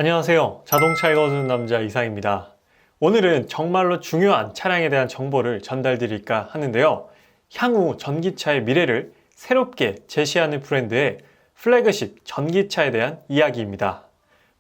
안녕하세요. 자동차 읽어주는 남자 이상입니다. 오늘은 정말로 중요한 차량에 대한 정보를 전달드릴까 하는데요. 향후 전기차의 미래를 새롭게 제시하는 브랜드의 플래그십 전기차에 대한 이야기입니다.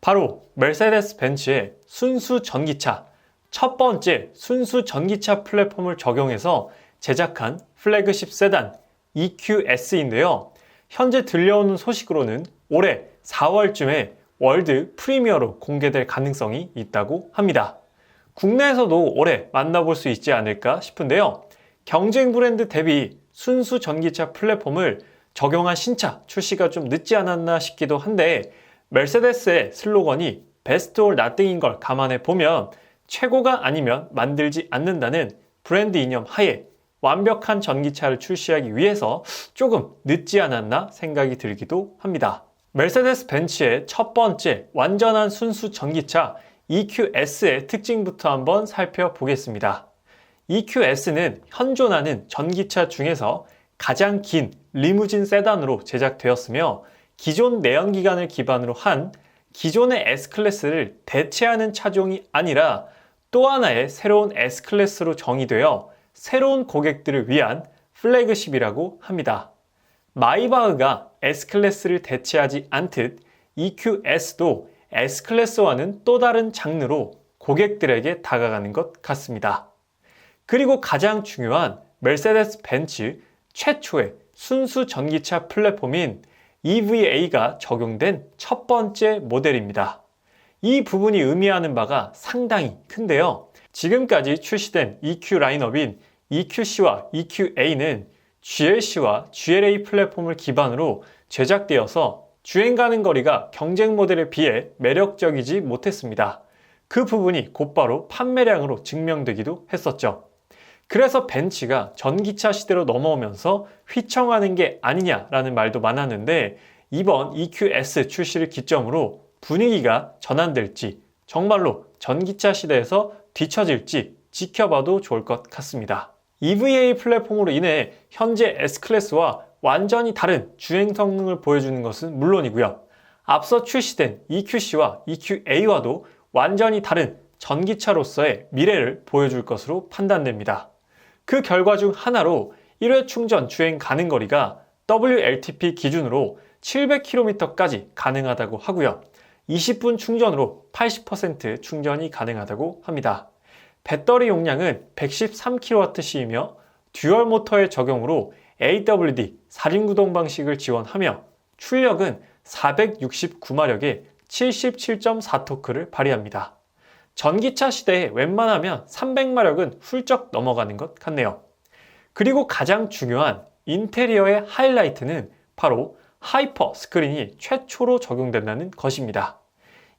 바로 메르세데스 벤츠의 순수 전기차, 첫 번째 순수 전기차 플랫폼을 적용해서 제작한 플래그십 세단 EQS인데요. 현재 들려오는 소식으로는 올해 4월쯤에 월드 프리미어로 공개될 가능성이 있다고 합니다. 국내에서도 올해 만나볼 수 있지 않을까 싶은데요. 경쟁 브랜드 대비 순수 전기차 플랫폼을 적용한 신차 출시가 좀 늦지 않았나 싶기도 한데, 메르세데스의 슬로건이 베스트 올 나띵인 걸 감안해 보면 최고가 아니면 만들지 않는다는 브랜드 이념 하에 완벽한 전기차를 출시하기 위해서 조금 늦지 않았나 생각이 들기도 합니다. 메르세데스 벤츠의 첫 번째 완전한 순수 전기차 EQS의 특징부터 한번 살펴보겠습니다. EQS는 현존하는 전기차 중에서 가장 긴 리무진 세단으로 제작되었으며, 기존 내연기관을 기반으로 한 기존의 S클래스를 대체하는 차종이 아니라 또 하나의 새로운 S클래스로 정의되어 새로운 고객들을 위한 플래그십이라고 합니다. 마이바흐가 S클래스를 대체하지 않듯 EQS도 S클래스와는 또 다른 장르로 고객들에게 다가가는 것 같습니다. 그리고 가장 중요한 메르세데스 벤츠 최초의 순수 전기차 플랫폼인 EVA가 적용된 첫 번째 모델입니다. 이 부분이 의미하는 바가 상당히 큰데요. 지금까지 출시된 EQ 라인업인 EQC와 EQA는 GLC와 GLA 플랫폼을 기반으로 제작되어서 주행 가는 거리가 경쟁 모델에 비해 매력적이지 못했습니다. 그 부분이 곧바로 판매량으로 증명되기도 했었죠. 그래서 벤츠가 전기차 시대로 넘어오면서 휘청하는 게 아니냐라는 말도 많았는데, 이번 EQS 출시를 기점으로 분위기가 전환될지, 정말로 전기차 시대에서 뒤처질지 지켜봐도 좋을 것 같습니다. EVA 플랫폼으로 인해 현재 S클래스와 완전히 다른 주행 성능을 보여주는 것은 물론이고요. 앞서 출시된 EQC와 EQA와도 완전히 다른 전기차로서의 미래를 보여줄 것으로 판단됩니다. 그 결과 중 하나로 1회 충전 주행 가는 거리가 WLTP 기준으로 700km까지 가능하다고 하고요. 20분 충전으로 80% 충전이 가능하다고 합니다. 배터리 용량은 113kWh이며 듀얼 모터의 적용으로 AWD 4륜구동 방식을 지원하며 출력은 469마력의 77.4토크를 발휘합니다. 전기차 시대에 웬만하면 300마력은 훌쩍 넘어가는 것 같네요. 그리고 가장 중요한 인테리어의 하이라이트는 바로 하이퍼 스크린이 최초로 적용된다는 것입니다.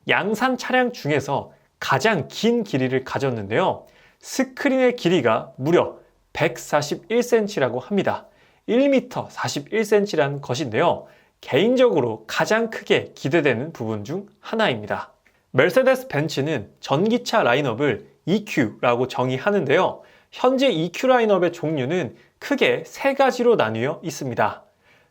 양산 차량 중에서 가장 긴 길이를 가졌는데요. 스크린의 길이가 무려 141cm라고 합니다. 1m 41cm라는 것인데요. 개인적으로 가장 크게 기대되는 부분 중 하나입니다. 메르세데스 벤츠는 전기차 라인업을 EQ라고 정의하는데요. 현재 EQ 라인업의 종류는 크게 세 가지로 나뉘어 있습니다.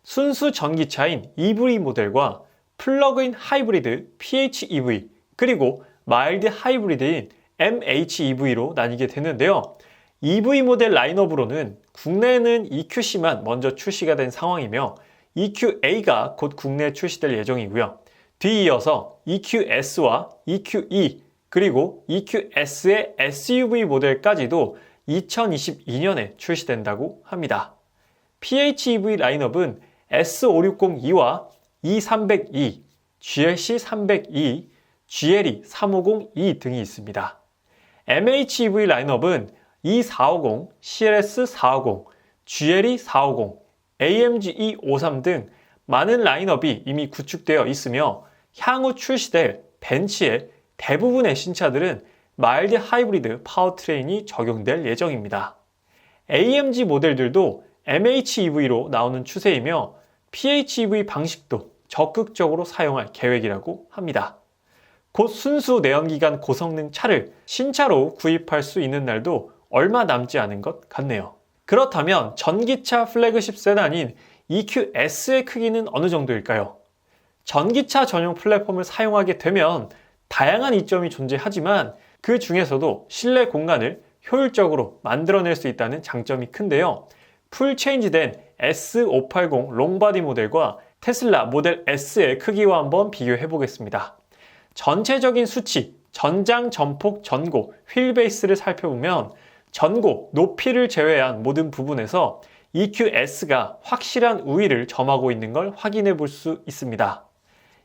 순수 전기차인 EV 모델과 플러그인 하이브리드 PHEV, 그리고 마일드 하이브리드인 MHEV로 나뉘게 되는데요. EV 모델 라인업으로는 국내에는 EQC만 먼저 출시가 된 상황이며 EQA가 곧 국내에 출시될 예정이고요. 뒤이어서 EQS와 EQE, 그리고 EQS의 SUV 모델까지도 2022년에 출시된다고 합니다. PHEV 라인업은 S5602와 E302, GLC302, GLE 350E 등이 있습니다. MHEV 라인업은 E450, CLS450, GLE 450, AMG E53 등 많은 라인업이 이미 구축되어 있으며, 향후 출시될 벤츠의 대부분의 신차들은 마일드 하이브리드 파워트레인이 적용될 예정입니다. AMG 모델들도 MHEV로 나오는 추세이며 PHEV 방식도 적극적으로 사용할 계획이라고 합니다. 곧 순수 내연기관 고성능 차를 신차로 구입할 수 있는 날도 얼마 남지 않은 것 같네요. 그렇다면 전기차 플래그십 세단인 EQS의 크기는 어느 정도일까요? 전기차 전용 플랫폼을 사용하게 되면 다양한 이점이 존재하지만 그 중에서도 실내 공간을 효율적으로 만들어낼 수 있다는 장점이 큰데요. 풀 체인지된 S580 롱바디 모델과 테슬라 모델 S의 크기와 한번 비교해 보겠습니다. 전체적인 수치, 전장, 전폭, 전고, 휠베이스를 살펴보면 전고, 높이를 제외한 모든 부분에서 EQS가 확실한 우위를 점하고 있는 걸 확인해 볼 수 있습니다.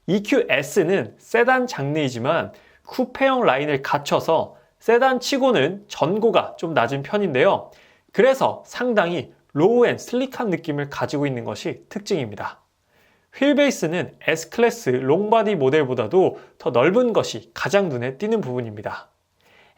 EQS는 세단 장르이지만 쿠페형 라인을 갖춰서 세단 치고는 전고가 좀 낮은 편인데요. 그래서 상당히 로우앤 슬릭한 느낌을 가지고 있는 것이 특징입니다. 휠베이스는 S클래스 롱바디 모델보다도 더 넓은 것이 가장 눈에 띄는 부분입니다.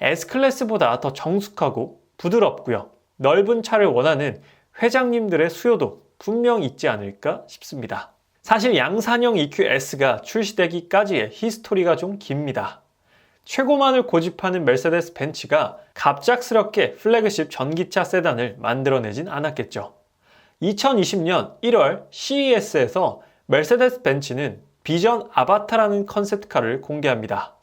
S클래스보다 더 정숙하고 부드럽고요. 넓은 차를 원하는 회장님들의 수요도 분명 있지 않을까 싶습니다. 사실 양산형 EQS가 출시되기까지의 히스토리가 좀 깁니다. 최고만을 고집하는 메르세데스 벤츠가 갑작스럽게 플래그십 전기차 세단을 만들어내진 않았겠죠. 2020년 1월 CES에서 메르세데스 벤츠는 비전 아바타라는 컨셉트카를 공개합니다.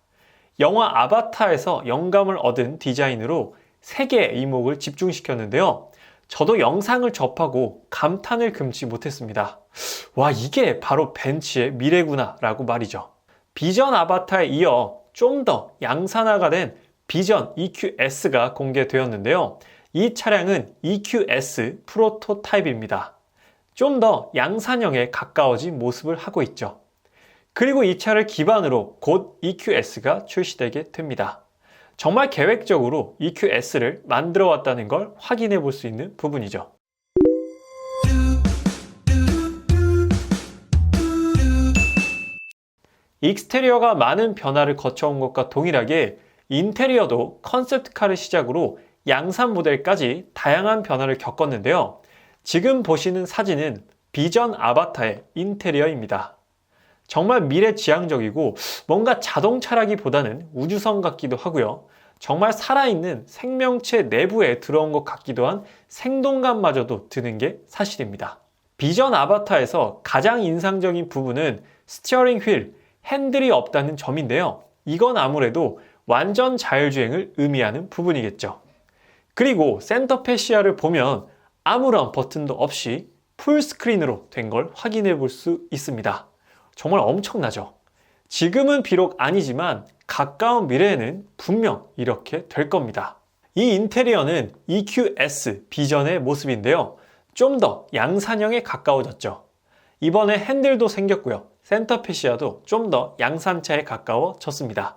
영화 아바타에서 영감을 얻은 디자인으로 세계의 이목을 집중시켰는데요. 저도 영상을 접하고 감탄을 금치 못했습니다. 와, 이게 바로 벤츠의 미래구나 라고 말이죠. 비전 아바타에 이어 좀 더 양산화가 된 비전 EQS가 공개되었는데요. 이 차량은 EQS 프로토타입입니다. 좀 더 양산형에 가까워진 모습을 하고 있죠. 그리고 이 차를 기반으로 곧 EQS가 출시되게 됩니다. 정말 계획적으로 EQS를 만들어 왔다는 걸 확인해 볼 수 있는 부분이죠. 익스테리어가 많은 변화를 거쳐온 것과 동일하게 인테리어도 컨셉트카를 시작으로 양산 모델까지 다양한 변화를 겪었는데요. 지금 보시는 사진은 비전 아바타의 인테리어입니다. 정말 미래지향적이고 뭔가 자동차라기보다는 우주선 같기도 하고요. 정말 살아있는 생명체 내부에 들어온 것 같기도 한 생동감마저도 드는 게 사실입니다. 비전 아바타에서 가장 인상적인 부분은 스티어링 휠, 핸들이 없다는 점인데요. 이건 아무래도 완전 자율주행을 의미하는 부분이겠죠. 그리고 센터 패시아를 보면 아무런 버튼도 없이 풀스크린으로 된 걸 확인해 볼 수 있습니다. 정말 엄청나죠? 지금은 비록 아니지만 가까운 미래에는 분명 이렇게 될 겁니다. 이 인테리어는 EQS 비전의 모습인데요. 좀 더 양산형에 가까워졌죠. 이번에 핸들도 생겼고요. 센터 패시아도 좀 더 양산차에 가까워졌습니다.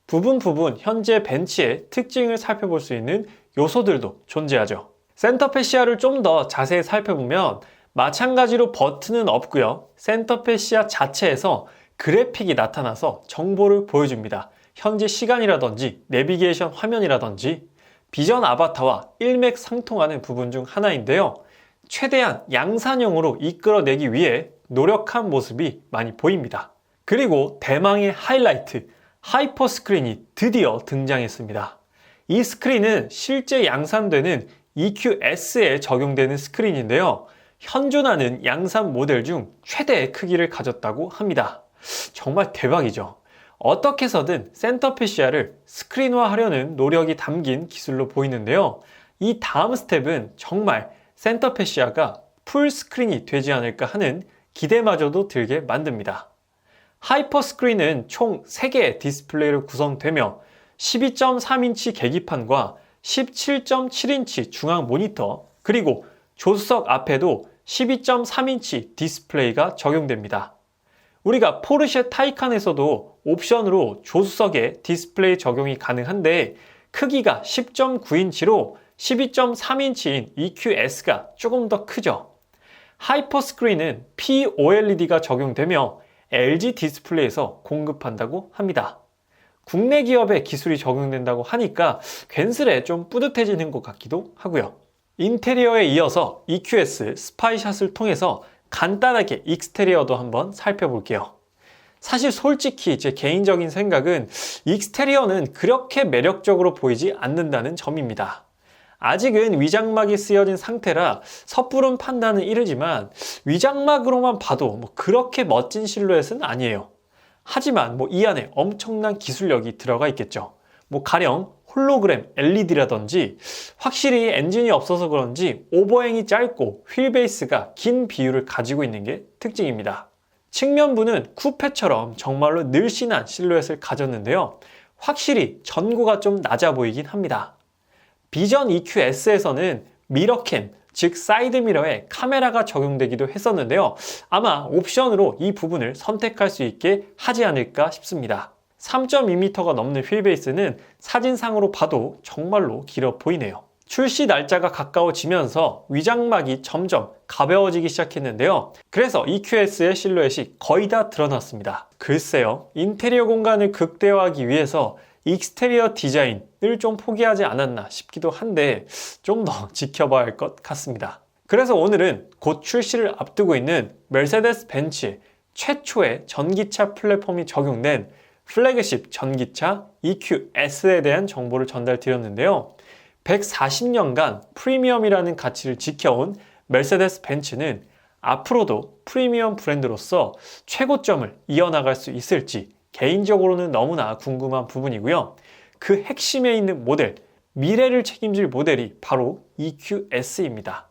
부분 현재 벤츠의 특징을 살펴볼 수 있는 요소들도 존재하죠. 센터 패시아를 좀 더 자세히 살펴보면 마찬가지로 버튼은 없고요. 센터 패시아 자체에서 그래픽이 나타나서 정보를 보여줍니다. 현재 시간이라든지 내비게이션 화면이라든지 비전 아바타와 일맥상통하는 부분 중 하나인데요. 최대한 양산형으로 이끌어내기 위해 노력한 모습이 많이 보입니다. 그리고 대망의 하이라이트, 하이퍼 스크린이 드디어 등장했습니다. 이 스크린은 실제 양산되는 EQS에 적용되는 스크린인데요. 현존하는 양산 모델 중 최대의 크기를 가졌다고 합니다. 정말 대박이죠. 어떻게 해서든 센터 패시아를 스크린화하려는 노력이 담긴 기술로 보이는데요. 이 다음 스텝은 정말 센터 패시아가 풀 스크린이 되지 않을까 하는 기대마저도 들게 만듭니다. 하이퍼 스크린은 총 3개의 디스플레이로 구성되며 12.3인치 계기판과 17.7인치 중앙 모니터, 그리고 조수석 앞에도 12.3인치 디스플레이가 적용됩니다. 우리가 포르쉐 타이칸에서도 옵션으로 조수석에 디스플레이 적용이 가능한데 크기가 10.9인치로 12.3인치인 EQS가 조금 더 크죠. 하이퍼 스크린은 POLED가 적용되며 LG 디스플레이에서 공급한다고 합니다. 국내 기업의 기술이 적용된다고 하니까 괜스레 좀 뿌듯해지는 것 같기도 하고요. 인테리어에 이어서 EQS 스파이샷을 통해서 간단하게 익스테리어도 한번 살펴볼게요. 사실 솔직히 제 개인적인 생각은 익스테리어는 그렇게 매력적으로 보이지 않는다는 점입니다. 아직은 위장막이 쓰여진 상태라 섣부른 판단은 이르지만 위장막으로만 봐도 그렇게 멋진 실루엣은 아니에요. 하지만 이 안에 엄청난 기술력이 들어가 있겠죠. 가령 홀로그램 LED라든지 확실히 엔진이 없어서 그런지 오버행이 짧고 휠베이스가 긴 비율을 가지고 있는 게 특징입니다. 측면부는 쿠페처럼 정말로 늘씬한 실루엣을 가졌는데요. 확실히 전고가 좀 낮아 보이긴 합니다. 비전 EQS에서는 미러캠, 즉 사이드미러에 카메라가 적용되기도 했었는데요. 아마 옵션으로 이 부분을 선택할 수 있게 하지 않을까 싶습니다. 3.2m가 넘는 휠베이스는 사진상으로 봐도 정말로 길어 보이네요. 출시 날짜가 가까워지면서 위장막이 점점 가벼워지기 시작했는데요. 그래서 EQS의 실루엣이 거의 다 드러났습니다. 글쎄요, 인테리어 공간을 극대화하기 위해서 익스테리어 디자인을 좀 포기하지 않았나 싶기도 한데 좀 더 지켜봐야 할 것 같습니다. 그래서 오늘은 곧 출시를 앞두고 있는 메르세데스 벤츠의 최초의 전기차 플랫폼이 적용된 플래그십 전기차 EQS에 대한 정보를 전달드렸는데요. 140년간 프리미엄이라는 가치를 지켜온 메르세데스 벤츠는 앞으로도 프리미엄 브랜드로서 최고점을 이어나갈 수 있을지 개인적으로는 너무나 궁금한 부분이고요. 그 핵심에 있는 모델, 미래를 책임질 모델이 바로 EQS입니다.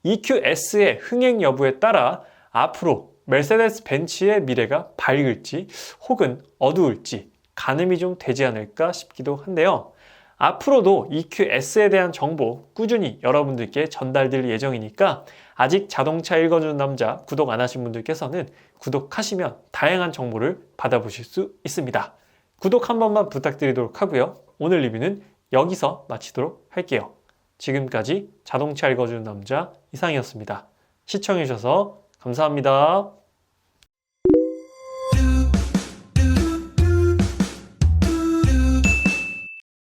EQS의 흥행 여부에 따라 앞으로 메르세데스 벤츠의 미래가 밝을지 혹은 어두울지 가늠이 좀 되지 않을까 싶기도 한데요. 앞으로도 EQS에 대한 정보 꾸준히 여러분들께 전달드릴 예정이니까 아직 자동차 읽어주는 남자 구독 안 하신 분들께서는 구독하시면 다양한 정보를 받아보실 수 있습니다. 구독 한 번만 부탁드리도록 하고요. 오늘 리뷰는 여기서 마치도록 할게요. 지금까지 자동차 읽어주는 남자 이상이었습니다. 시청해주셔서 감사합니다.